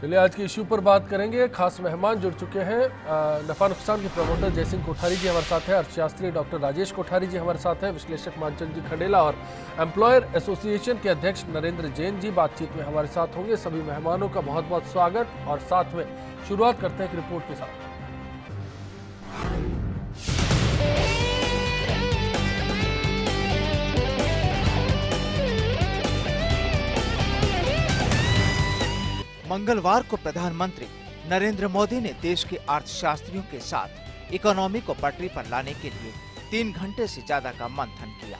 चलिए आज के इश्यू पर बात करेंगे। खास मेहमान जुड़ चुके हैं। नफा नुकसान के प्रमोटर जयसिंह कोठारी जी हमारे साथ हैं, अर्थशास्त्री डॉक्टर राजेश कोठारी जी हमारे साथ हैं, विश्लेषक मानचंद जी खंडेला और एम्प्लॉयर एसोसिएशन के अध्यक्ष नरेंद्र जैन जी बातचीत में हमारे साथ होंगे। सभी मेहमानों का बहुत बहुत स्वागत और साथ में शुरुआत करते हैं एक रिपोर्ट के साथ। मंगलवार को प्रधानमंत्री नरेंद्र मोदी ने देश के अर्थशास्त्रियों के साथ इकोनॉमी को पटरी पर लाने के लिए 3 घंटे से ज्यादा का मंथन किया।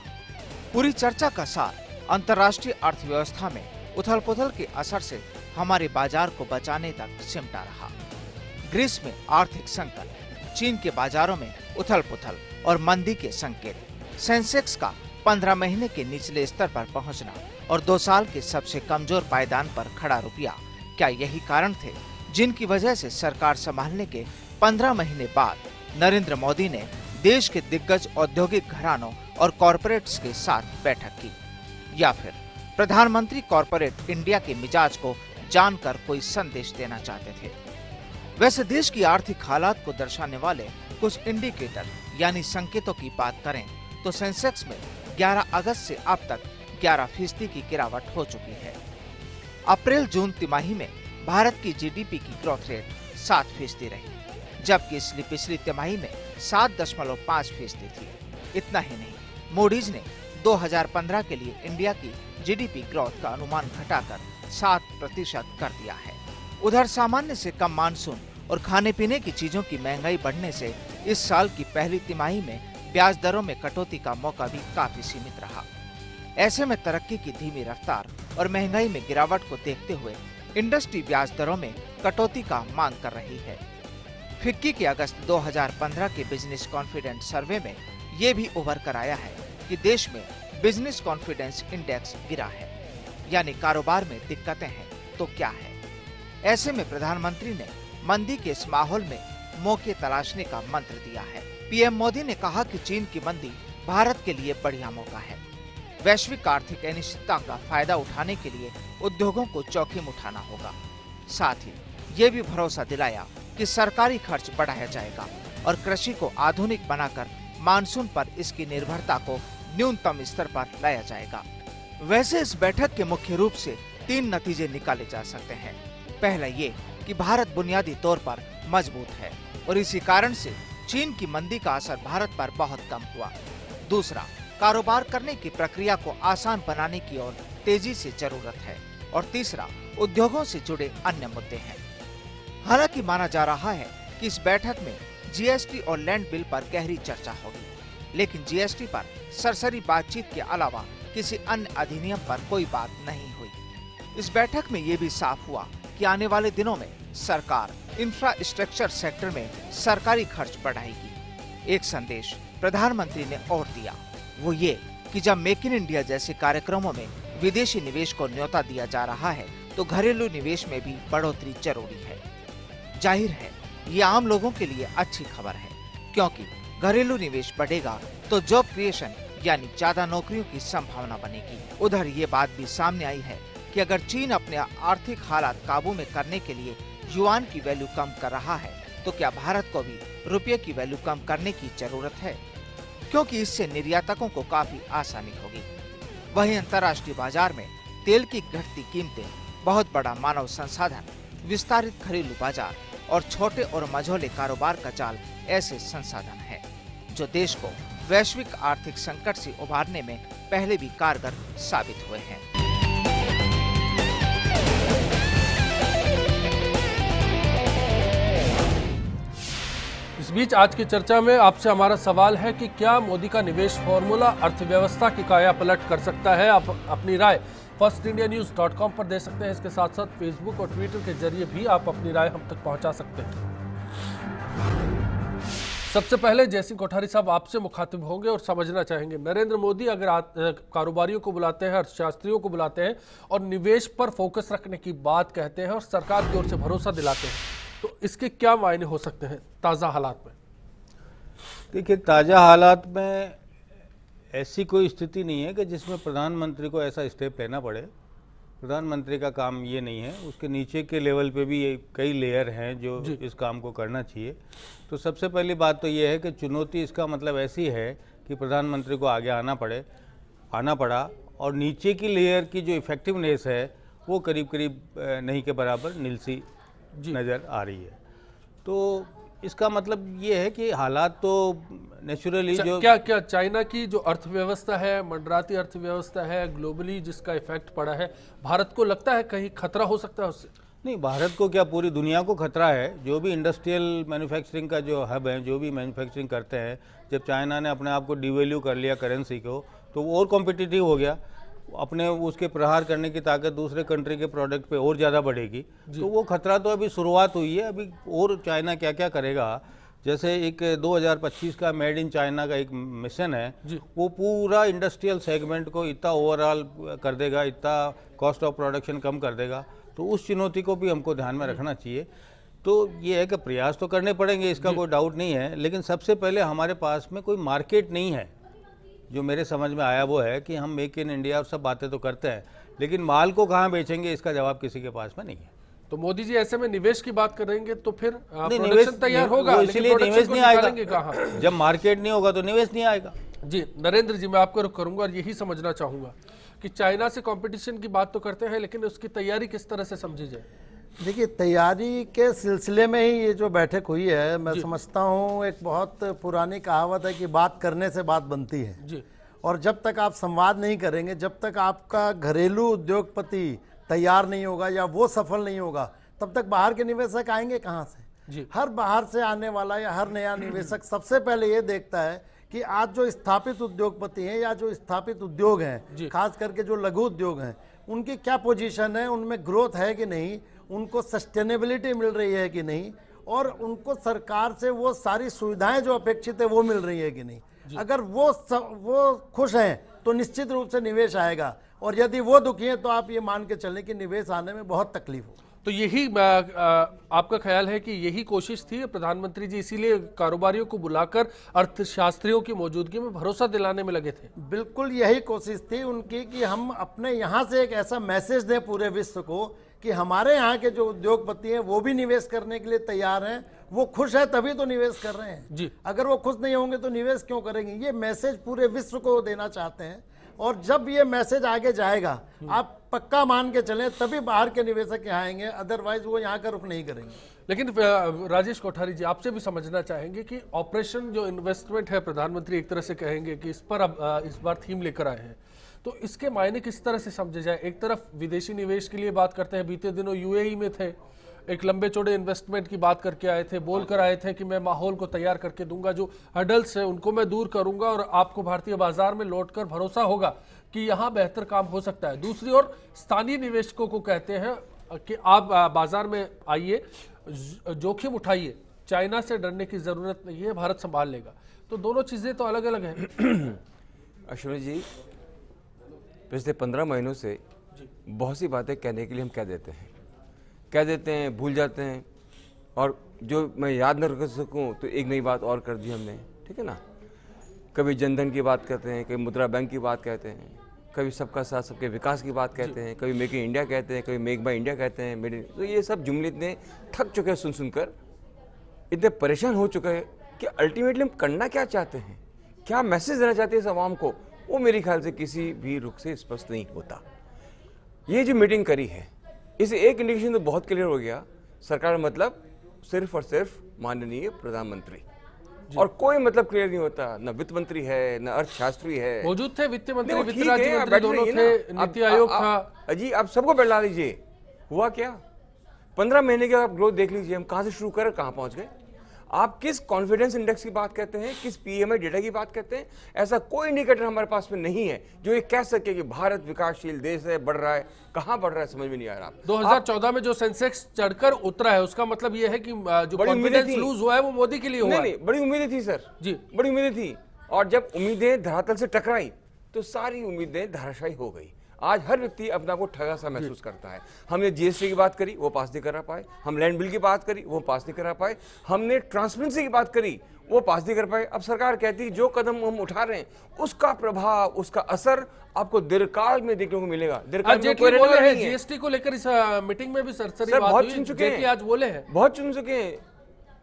पूरी चर्चा का सार अंतर्राष्ट्रीय अर्थव्यवस्था में उथल-पुथल के असर से हमारे बाजार को बचाने तक सिमटा रहा। ग्रीस में आर्थिक संकट, चीन के बाजारों में उथल-पुथल और मंदी के संकेत, सेंसेक्स का 15 महीने के निचले स्तर पर पहुंचना और 2 साल के सबसे कमजोर पायदान पर खड़ा रुपया, क्या यही कारण थे जिनकी वजह से सरकार संभालने के 15 महीने बाद नरेंद्र मोदी ने देश के दिग्गज औद्योगिक घरानों और कॉरपोरेट्स के साथ बैठक की? या फिर प्रधानमंत्री कॉरपोरेट इंडिया के मिजाज को जानकर कोई संदेश देना चाहते थे? वैसे देश की आर्थिक हालात को दर्शाने वाले कुछ इंडिकेटर यानी संकेतों की बात करें तो सेंसेक्स में 11 अगस्त से अब तक 11% की गिरावट हो चुकी है। अप्रैल जून तिमाही में भारत की जीडीपी की ग्रोथ रेट 7% रही, जबकि इसलिए पिछली तिमाही में 7.5% थी। इतना ही नहीं, मूडीज ने 2015 के लिए इंडिया की जीडीपी ग्रोथ का अनुमान घटाकर 7% कर दिया है। उधर सामान्य से कम मानसून और खाने पीने की चीजों की महंगाई बढ़ने से इस साल की पहली तिमाही में ब्याज दरों में कटौती का मौका भी काफी सीमित रहा। ऐसे में तरक्की की धीमी रफ्तार और महंगाई में गिरावट को देखते हुए इंडस्ट्री ब्याज दरों में कटौती का मांग कर रही है। फिक्की के अगस्त 2015 के बिजनेस कॉन्फिडेंस सर्वे में ये भी उभर कर आया है कि देश में बिजनेस कॉन्फिडेंस इंडेक्स गिरा है, यानी कारोबार में दिक्कतें हैं तो क्या है। ऐसे में प्रधानमंत्री ने मंदी के इस माहौल में मौके तलाशने का मंत्र दिया है। पीएम मोदी ने कहा कि चीन की मंदी भारत के लिए बढ़िया मौका है। वैश्विक आर्थिक अनिश्चितता का फायदा उठाने के लिए उद्योगों को जोखिम उठाना होगा। साथ ही ये भी भरोसा दिलाया कि सरकारी खर्च बढ़ाया जाएगा और कृषि को आधुनिक बनाकर मानसून पर इसकी निर्भरता को न्यूनतम स्तर पर लाया जाएगा। वैसे इस बैठक के मुख्य रूप से 3 नतीजे निकाले जा सकते हैं। पहला ये कि भारत बुनियादी तौर पर मजबूत है और इसी कारण से चीन की मंदी का असर भारत पर बहुत कम हुआ। दूसरा, कारोबार करने की प्रक्रिया को आसान बनाने की ओर तेजी से जरूरत है। और तीसरा, उद्योगों से जुड़े अन्य मुद्दे हैं। हालांकि माना जा रहा है कि इस बैठक में जीएसटी और लैंड बिल पर गहरी चर्चा होगी, लेकिन जीएसटी पर सरसरी बातचीत के अलावा किसी अन्य अधिनियम पर कोई बात नहीं हुई। इस बैठक में ये भी साफ हुआ कि आने वाले दिनों में सरकार इंफ्रास्ट्रक्चर सेक्टर में सरकारी खर्च बढ़ाएगी। एक संदेश प्रधानमंत्री ने और दिया, वो ये कि जब मेक इन इंडिया जैसे कार्यक्रमों में विदेशी निवेश को न्योता दिया जा रहा है तो घरेलू निवेश में भी बढ़ोतरी जरूरी है। जाहिर है ये आम लोगों के लिए अच्छी खबर है, क्योंकि घरेलू निवेश बढ़ेगा तो जॉब क्रिएशन यानी ज्यादा नौकरियों की संभावना बनेगी। उधर ये बात भी सामने आई है कि अगर चीन अपने आर्थिक हालात काबू में करने के लिए युआन की वैल्यू कम कर रहा है तो क्या भारत को भी रुपये की वैल्यू कम करने की जरूरत है, क्योंकि इससे निर्यातकों को काफी आसानी होगी। वहीं अंतर्राष्ट्रीय बाजार में तेल की घटती कीमतें, बहुत बड़ा मानव संसाधन, विस्तारित घरेलू बाजार और छोटे और मझोले कारोबार का जाल ऐसे संसाधन हैं जो देश को वैश्विक आर्थिक संकट से उभारने में पहले भी कारगर साबित हुए हैं। इस बीच आज की चर्चा में आपसे हमारा सवाल है कि क्या मोदी का निवेश फॉर्मूला अर्थव्यवस्था की काया पलट कर सकता है? आप अपनी राय firstindianews.com पर दे सकते हैं। इसके साथ साथ फेसबुक और ट्विटर के जरिए भी आप अपनी राय हम तक पहुंचा सकते हैं। सबसे पहले जयसिंह कोठारी साहब आपसे मुखातिब होंगे और समझना चाहेंगे, नरेंद्र मोदी अगर कारोबारियों को बुलाते हैं, अर्थशास्त्रियों को बुलाते हैं और निवेश पर फोकस रखने की बात कहते हैं और सरकार की ओर से भरोसा दिलाते हैं, तो इसके क्या मायने हो सकते हैं ताज़ा हालात में? देखिए, ताज़ा हालात में ऐसी कोई स्थिति नहीं है कि जिसमें प्रधानमंत्री को ऐसा स्टेप लेना पड़े प्रधानमंत्री का काम ये नहीं है, उसके नीचे के लेवल पे भी कई लेयर हैं जो इस काम को करना चाहिए। तो सबसे पहली बात तो ये है कि चुनौती इसका मतलब ऐसी है कि प्रधानमंत्री को आगे आना पड़ा, और नीचे की लेयर की जो इफ़ेक्टिवनेस है वो करीब करीब नहीं के बराबर नीलसी नज़र आ रही है। तो इसका मतलब ये है कि हालात तो नेचुरली जो क्या चाइना की जो अर्थव्यवस्था है, मंडराती अर्थव्यवस्था है, ग्लोबली जिसका इफेक्ट पड़ा है, भारत को लगता है कहीं खतरा हो सकता है उससे? नहीं, भारत को क्या, पूरी दुनिया को खतरा है। जो भी इंडस्ट्रियल मैन्युफैक्चरिंग का जो हब है, जो भी मैन्युफैक्चरिंग करते हैं, जब चाइना ने अपने आप को डिवैल्यू कर लिया करेंसी को, तो वो और कॉम्पिटिटिव हो गया, अपने उसके प्रहार करने की ताकत दूसरे कंट्री के प्रोडक्ट पे और ज़्यादा बढ़ेगी। तो वो खतरा तो अभी शुरुआत हुई है, अभी और चाइना क्या क्या करेगा। जैसे एक 2025 का मेड इन चाइना का एक मिशन है, वो पूरा इंडस्ट्रियल सेगमेंट को इतना ओवरऑल कर देगा, इतना कॉस्ट ऑफ प्रोडक्शन कम कर देगा। तो उस चुनौती को भी हमको ध्यान में रखना चाहिए। तो ये है कि प्रयास तो करने पड़ेंगे, इसका कोई डाउट नहीं है, लेकिन सबसे पहले हमारे पास में कोई मार्केट नहीं है। जो मेरे समझ में आया वो है कि हम मेक इन इंडिया और सब बातें तो करते हैं, लेकिन माल को कहाँ बेचेंगे इसका जवाब किसी के पास में नहीं है। तो मोदी जी ऐसे में निवेश की बात करेंगे तो फिर निवेश तैयार होगा, इसलिए निवेश नहीं आएगा। कहाँ? जब मार्केट नहीं होगा तो निवेश नहीं आएगा। जी नरेंद्र जी, मैं आपको रुख करूंगा और यही समझना चाहूंगा कि चाइना से कंपटीशन की बात तो करते हैं, लेकिन उसकी तैयारी किस तरह से समझी जाए? देखिए, तैयारी के सिलसिले में ही ये जो बैठक हुई है, मैं समझता हूँ एक बहुत पुरानी कहावत है कि बात करने से बात बनती है जी। और जब तक आप संवाद नहीं करेंगे, जब तक आपका घरेलू उद्योगपति तैयार नहीं होगा या वो सफल नहीं होगा, तब तक बाहर के निवेशक आएंगे कहाँ से? जी। हर बाहर से आने वाला या हर नया निवेशक सबसे पहले ये देखता है कि आज जो स्थापित उद्योगपति हैं या जो स्थापित उद्योग हैं, खास करके जो लघु उद्योग हैं, उनकी क्या पोजीशन है, उनमें ग्रोथ है कि नहीं, उनको सस्टेनेबिलिटी मिल रही है कि नहीं, और उनको सरकार से वो सारी सुविधाएं जो अपेक्षित है वो मिल रही है कि नहीं। अगर वो खुश हैं तो निश्चित रूप से निवेश आएगा, और यदि वो दुखी हैं तो आप ये मान के चलें कि निवेश आने में बहुत तकलीफ हो। तो यही आपका ख्याल है कि यही कोशिश थी प्रधानमंत्री जी, इसीलिए कारोबारियों को बुलाकर अर्थशास्त्रियों की मौजूदगी में भरोसा दिलाने में लगे थे? बिल्कुल यही कोशिश थी उनकी कि हम अपने यहाँ से एक ऐसा मैसेज दें पूरे विश्व को कि हमारे यहाँ के जो उद्योगपति हैं वो भी निवेश करने के लिए तैयार हैं, वो खुश है तभी तो निवेश कर रहे हैं जी। अगर वो खुश नहीं होंगे तो निवेश क्यों करेंगे? ये मैसेज पूरे विश्व को देना चाहते हैं, और जब ये मैसेज आगे जाएगा, आप पक्का मान के चलें, तभी बाहर के निवेशक यहाँ आएंगे, अदरवाइज वो यहाँ का रुख नहीं करेंगे। लेकिन राजेश कोठारी जी, आपसे भी समझना चाहेंगे कि ऑपरेशन जो इन्वेस्टमेंट है, प्रधानमंत्री एक तरह से कहेंगे कि इस पर अब इस बार थीम लेकर आए हैं, तो इसके मायने किस तरह से समझे जाए? एक तरफ विदेशी निवेश के लिए बात करते हैं, बीते दिनों यूएई में थे, एक लंबे चौड़े इन्वेस्टमेंट की बात करके आए थे, बोल कर आए थे कि मैं माहौल को तैयार करके दूंगा, जो हडल्स है उनको मैं दूर करूंगा और आपको भारतीय बाजार में लौटकर भरोसा होगा कि यहाँ बेहतर काम हो सकता है। दूसरी ओर स्थानीय निवेशकों को कहते हैं कि आप बाजार में आइए, जोखिम उठाइए, चाइना से डरने की जरूरत नहीं है, भारत संभाल लेगा। तो दोनों चीजें तो अलग अलग हैं। अश्विनी जी, पिछले 15 महीनों से बहुत सी बातें कहने के लिए हम कह देते हैं, भूल जाते हैं, और जो मैं याद न रख सकूं तो एक नई बात और कर दी हमने, ठीक है ना। कभी जनधन की बात करते हैं, कभी मुद्रा बैंक की बात कहते हैं, कभी सबका साथ सबके विकास की बात कहते हैं, कभी मेक इन इंडिया कहते हैं, कभी मेक बाय इंडिया कहते हैं। तो ये सब जुमले इतने थक चुके हैं सुनकर, इतने परेशान हो चुके हैं कि अल्टीमेटली हम करना क्या चाहते हैं, क्या मैसेज देना चाहते हैं इस आवाम को, वो मेरे ख्याल से किसी भी रुख से स्पष्ट नहीं होता। ये जो मीटिंग करी है, इसे एक इंडिकेशन तो बहुत क्लियर हो गया, सरकार मतलब सिर्फ और सिर्फ माननीय प्रधानमंत्री, और कोई मतलब क्लियर नहीं होता, न वित्त मंत्री है, न अर्थशास्त्री है। मौजूद थे वित्त मंत्री, वित्त राज्य मंत्री दोनों थे, नीति आयोग था। जी, आप सबको बैठा लीजिए, हुआ क्या? 15 महीने के आप ग्रोथ देख लीजिए, हम कहां से शुरू कर कहां पहुंच गए। आप किस कॉन्फिडेंस इंडेक्स की बात करते हैं, किस पीएमआई डेटा की बात करते हैं? ऐसा कोई इंडिकेटर हमारे पास में नहीं है जो ये कह सके कि भारत विकासशील देश है, बढ़ रहा है। कहां बढ़ रहा है समझ में नहीं आ रहा। 2014 में जो सेंसेक्स चढ़कर उतरा है, उसका मतलब ये है कि जो कॉन्फिडेंस लूज हुआ है वो मोदी के लिए हुआ है। नहीं, बड़ी उम्मीदें थी सर जी, बड़ी उम्मीदें थी, और जब उम्मीदें धरातल से टकराई तो सारी उम्मीदें धराशायी हो गई। आज हर व्यक्ति अपना को ठगा सा महसूस करता है। हमने जीएसटी की बात करी, वो पास नहीं करा पाए। हम लैंड बिल की बात करी, वो पास नहीं करा पाए। हमने ट्रांसपेरेंसी की बात करी, वो पास नहीं कर पाए। अब सरकार कहती है जो कदम हम उठा रहे हैं उसका प्रभाव, उसका असर आपको दीर्घकाल में देखने को मिलेगा। दीर्घकाल में कोई बोले हैं जीएसटी को लेकर इस मीटिंग में भी सरसरी बात बहुत हुई। सुन चुके हैं, आज बोले हैं, बहुत सुन चुके हैं,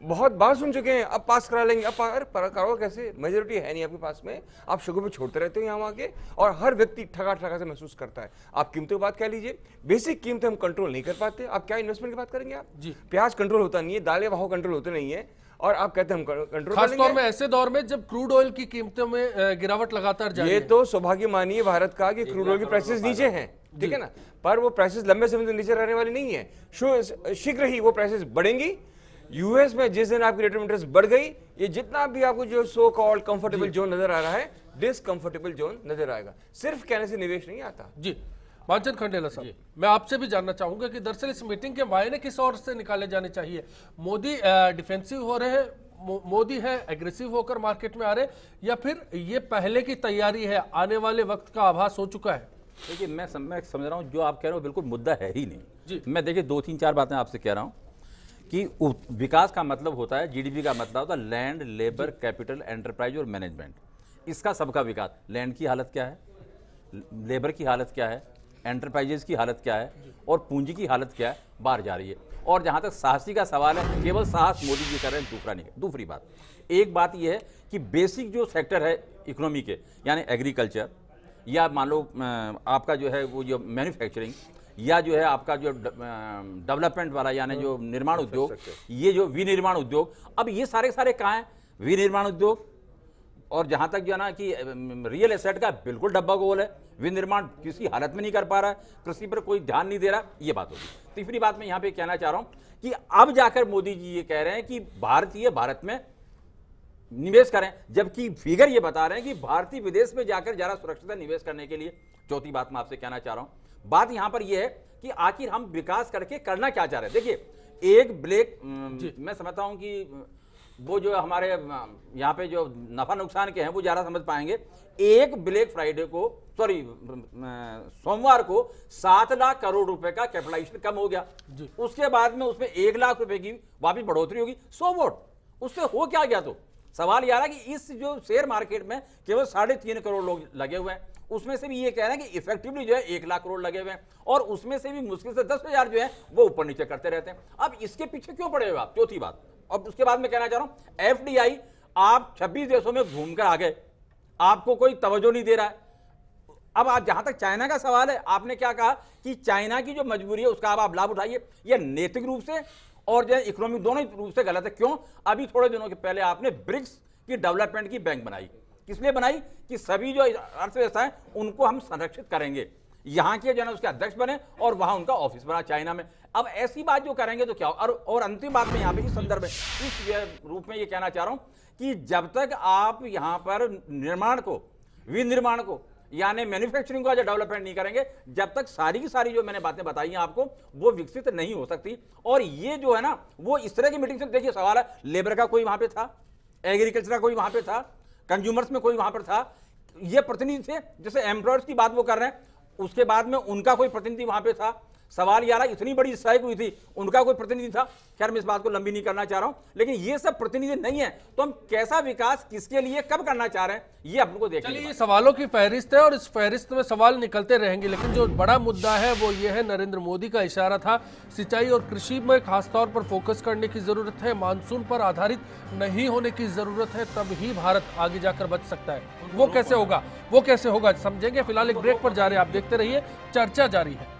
बहुत बार सुन चुके हैं। अब पास करा लेंगे, अब अरे करो कैसे, मेजोरिटी है नहीं आपके पास में, आप शुगर पे छोड़ते रहते हो यहाँ आके, और हर व्यक्ति ठगा ठगा से महसूस करता है। आप कीमतों की बात कह लीजिए, बेसिक कीमतें हम कंट्रोल नहीं कर पाते। आप क्या इन्वेस्टमेंट की बात करेंगे? आप जी प्याज कंट्रोल होता नहीं है, दालें भाव कंट्रोल होते नहीं है, और आप कहते हैं हम कंट्रोल, खासतौर में ऐसे दौर में जब क्रूड ऑयल की कीमतों में गिरावट लगातार जारी है। ये तो सौभाग्य मानिए भारत का कि क्रूड ऑयल की प्राइसेस नीचे हैं, ठीक है ना, पर वो प्राइसेस लंबे समय तक नीचे रहने वाली नहीं है। शीघ्र ही वो प्राइसेस बढ़ेंगी। यूएस में जिस दिन आपकी रेट ऑफ इंटरेस्ट बढ़ गई, ये जितना भी आपको जो सो कॉल्ड कंफर्टेबल जोन नजर आ रहा है, डिसकंफर्टेबल जोन नजर आएगा। सिर्फ कहने से निवेश नहीं आता। जी मानचंद खंडेला साहब, मैं आपसे भी जानना चाहूंगा कि दरअसल इस मीटिंग के मायने किस ओर से निकाले जाने चाहिए? मोदी डिफेंसिव हो रहे हैं, मोदी है एग्रेसिव होकर मार्केट में आ रहे, या फिर ये पहले की तैयारी है, आने वाले वक्त का आभास हो चुका है? देखिए मैं समझ रहा हूँ जो आप कह रहे हो बिल्कुल मुद्दा है ही नहीं जी। मैं देखिए 2-3-4 बातें आपसे कह रहा हूँ कि विकास का मतलब होता है, जीडीपी का मतलब होता है लैंड, लेबर, कैपिटल, एंटरप्राइज और मैनेजमेंट। इसका सबका विकास। लैंड की हालत क्या है, लेबर की हालत क्या है, एंटरप्राइजेस की हालत क्या है, और पूंजी की हालत क्या है, बाहर जा रही है। और जहां तक साहसी का सवाल है, केवल साहस मोदी जी कर रहे हैं, दूसरा नहीं। दूसरी बात, एक बात यह है कि बेसिक जो सेक्टर है इकोनॉमी के, यानी एग्रीकल्चर, या मान लो आपका जो है वो जो मैन्युफैक्चरिंग, या जो है आपका जो डेवलपमेंट वाला यानी जो निर्माण उद्योग, ये जो विनिर्माण उद्योग, अब ये सारे कहाँ हैं? विनिर्माण उद्योग। और जहां तक जो है ना कि रियल एसेट का बिल्कुल डब्बा गोल है, विनिर्माण किसी हालत में नहीं कर पा रहा है, कृषि पर कोई ध्यान नहीं दे रहा, ये बात होगी। तीसरी बात मैं यहाँ पे कहना चाह रहा हूँ कि अब जाकर मोदी जी ये कह रहे हैं कि भारत में निवेश करें, जबकि फिगर ये बता रहे हैं कि भारतीय विदेश में जाकर ज्यादा सुरक्षित निवेश करने के लिए। चौथी बात मैं आपसे कहना चाह रहा हूँ, बात यहां पर यह है कि आखिर हम विकास करके करना क्या चाह रहे हैं। देखिए एक ब्लैक, मैं समझता हूं कि वो जो हमारे यहाँ पे जो नफा नुकसान के हैं वो ज्यादा समझ पाएंगे। एक ब्लैक फ्राइडे को, सॉरी सोमवार को 7 लाख करोड़ रुपए का कैपिटलाइजेशन कम हो गया, उसके बाद में उसमें 1 लाख रुपए की वापिस बढ़ोतरी होगी। सो वोट, उससे हो क्या गया? तो सवाल यह है कि इस जो शेयर मार्केट में केवल 3.5 करोड़ लोग लगे हुए हैं, उसमें से भी ये कह रहे हैं कि इफेक्टिवली जो है 1 लाख करोड़ लगे हुए हैं, और उसमें से भी मुश्किल से 10,000 जो है वो ऊपर नीचे करते रहते हैं। अब इसके पीछे क्यों पड़े हुए आप? चौथी बात। और उसके बाद मैं कहना चाह रहा हूं, एफडीआई आप 26 देशों में घूमकर आ गए, आपको कोई तवज्जो नहीं दे रहा है। अब आप जहां तक चाइना का सवाल है, आपने क्या कहा कि चाइना की जो मजबूरी है उसका आप लाभ उठाइए। यह नैतिक रूप से और जो है इकोनॉमिक दोनों रूप से गलत है। क्यों? अभी थोड़े दिनों के पहले आपने ब्रिक्स की डेवलपमेंट की बैंक बनाई। किस लिए बनाई? कि सभी जो अर्थव्यवस्था है उनको हम संरक्षित करेंगे, यहाँ के जो है उसके अध्यक्ष बने और वहां उनका ऑफिस बना चाइना में। अब ऐसी बात जो करेंगे तो क्या? और अंतिम बात में यहाँ पे इस संदर्भ में इस रूप में ये कहना चाह रहा हूं कि जब तक आप यहाँ पर निर्माण को, विनिर्माण को, यानी मैन्युफैक्चरिंग का जो डेवलपमेंट नहीं करेंगे, जब तक सारी की सारी जो मैंने बातें बताई हैं आपको वो विकसित नहीं हो सकती। और ये जो है ना वो इस तरह की मीटिंग से, देखिए सवाल है, लेबर का कोई वहां पे था, एग्रीकल्चर का कोई वहां पे था, कंज्यूमर्स में कोई वहां पर था, ये प्रतिनिधि थे। जैसे एम्प्लॉयर्स की बात वो कर रहे हैं, उसके बाद में उनका कोई प्रतिनिधि वहां पे था। सवाल यार इतनी बड़ी स्ट्राइक हुई थी, उनका कोई प्रतिनिधि था। खैर मैं इस बात को लंबी नहीं करना चाह रहा हूं, लेकिन ये सब प्रतिनिधि नहीं है, तो हम कैसा विकास किसके लिए कब करना चाह रहे हैं ये आपको देखना। चलिए, ये सवालों की फहरिस्त है और इस फहरिस्त में सवाल निकलते रहेंगे, लेकिन जो बड़ा मुद्दा है वो ये है, नरेंद्र मोदी का इशारा था सिंचाई और कृषि में खासतौर पर फोकस करने की जरूरत है, मानसून पर आधारित नहीं होने की जरूरत है, तब ही भारत आगे जाकर बच सकता है। वो कैसे होगा, समझेंगे। फिलहाल एक ब्रेक पर जा रहे हैं, आप देखते रहिए, चर्चा जारी है।